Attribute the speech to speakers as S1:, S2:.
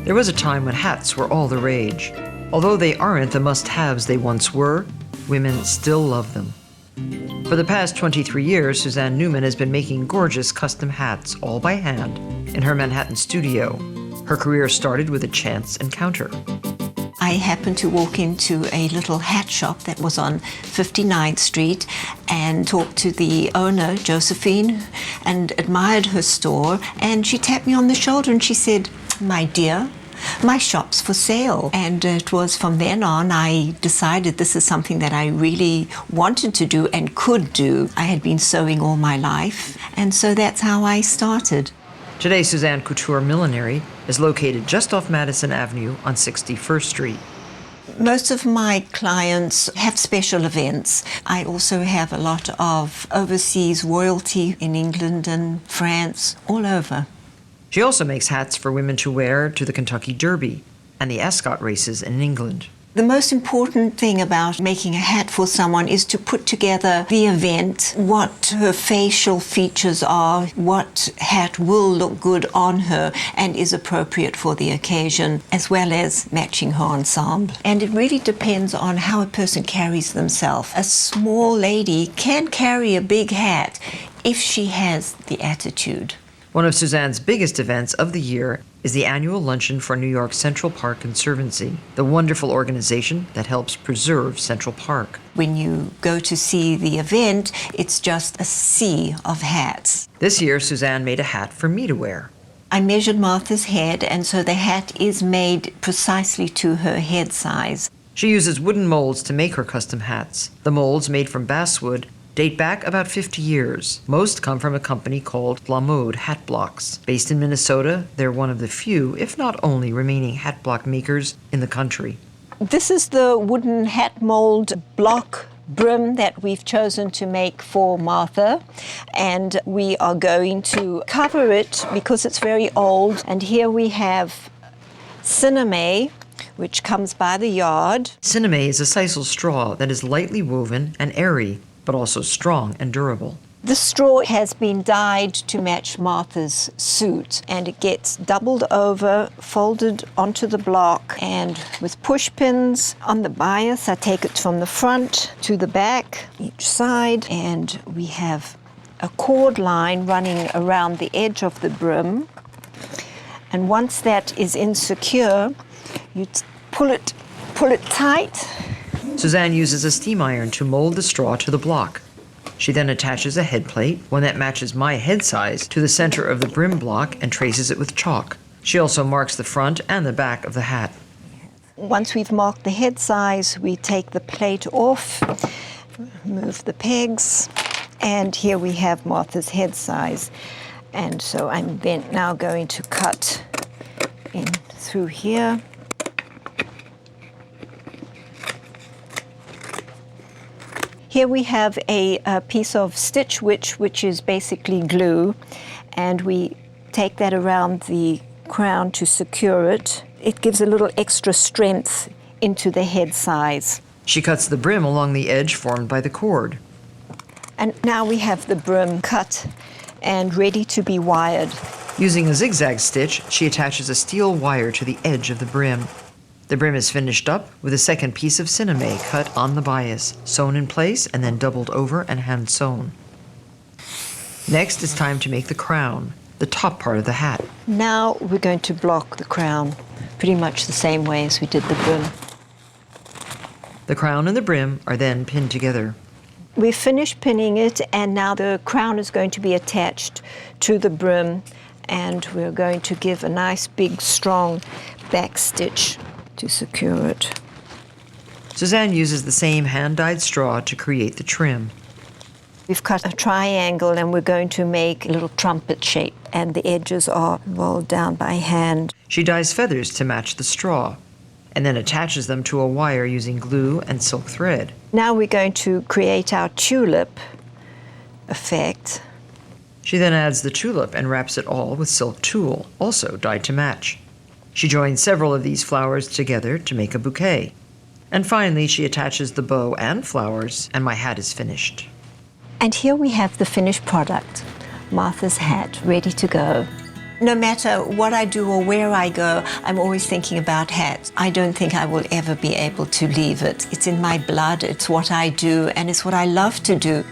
S1: There was a time when hats were all the rage. Although they aren't the must-haves they once were, women still love them. For the past 23 years, Suzanne Newman has been making gorgeous custom hats all by hand in her Manhattan studio. Her career started with a chance encounter.
S2: I happened to walk into a little hat shop that was on 59th Street and talked to the owner, Josephine, and admired her store. And she tapped me on the shoulder and she said, "My dear, my shop's for sale." And it was from then on I decided this is something that I really wanted to do and could do. I had been sewing all my life, and so that's how I started.
S1: Today, Suzanne Couture Millinery is located just off Madison Avenue on 61st Street.
S2: Most of my clients have special events. I also have a lot of overseas royalty in England and France, all over.
S1: She also makes hats for women to wear to the Kentucky Derby and the Ascot races in England.
S2: The most important thing about making a hat for someone is to put together the event, what her facial features are, what hat will look good on her and is appropriate for the occasion, as well as matching her ensemble. And it really depends on how a person carries themselves. A small lady can carry a big hat if she has the attitude.
S1: One of Suzanne's biggest events of the year is the annual luncheon for New York Central Park Conservancy, the wonderful organization that helps preserve Central Park.
S2: When you go to see the event, it's just a sea of hats.
S1: This year, Suzanne made a hat for me to wear.
S2: I measured Martha's head, and so the hat is made precisely to her head size.
S1: She uses wooden molds to make her custom hats. The molds, made from basswood, date back about 50 years. Most come from a company called La Mode Hat Blocks. Based in Minnesota, they're one of the few, if not only, remaining hat block makers in the country.
S2: This is the wooden hat mold block brim that we've chosen to make for Martha, and we are going to cover it because it's very old. And here we have cinnamon, which comes by the yard.
S1: Cinnamon is a sisal straw that is lightly woven and airy, but also strong and durable.
S2: The straw has been dyed to match Martha's suit, and it gets doubled over, folded onto the block, and with push pins on the bias, I take it from the front to the back, each side, and we have a cord line running around the edge of the brim. And once that is insecure, you pull it tight.
S1: Suzanne uses a steam iron to mold the straw to the block. She then attaches a head plate, one that matches my head size, to the center of the brim block and traces it with chalk. She also marks the front and the back of the hat.
S2: Once we've marked the head size, we take the plate off, remove the pegs, and here we have Martha's head size. And so I'm then now going to cut in through here. Here we have a piece of stitch which is basically glue, and we take that around the crown to secure it. It gives a little extra strength into the head size.
S1: She cuts the brim along the edge formed by the cord.
S2: And now we have the brim cut and ready to be wired.
S1: Using a zigzag stitch, she attaches a steel wire to the edge of the brim. The brim is finished up with a second piece of cinnamon cut on the bias, sewn in place and then doubled over and hand sewn. Next, it's time to make the crown, the top part of the hat.
S2: Now we're going to block the crown pretty much the same way as we did the brim.
S1: The crown and the brim are then pinned together.
S2: We've finished pinning it, and now the crown is going to be attached to the brim, and we're going to give a nice big strong back stitch to secure it.
S1: Suzanne uses the same hand-dyed straw to create the trim.
S2: We've cut a triangle and we're going to make a little trumpet shape, and the edges are rolled down by hand.
S1: She dyes feathers to match the straw and then attaches them to a wire using glue and silk thread.
S2: Now we're going to create our tulip effect.
S1: She then adds the tulip and wraps it all with silk tulle, also dyed to match. She joins several of these flowers together to make a bouquet. And finally, she attaches the bow and flowers, and my hat is finished.
S2: And here we have the finished product, Martha's hat, ready to go. No matter what I do or where I go, I'm always thinking about hats. I don't think I will ever be able to leave it. It's in my blood, it's what I do, and it's what I love to do.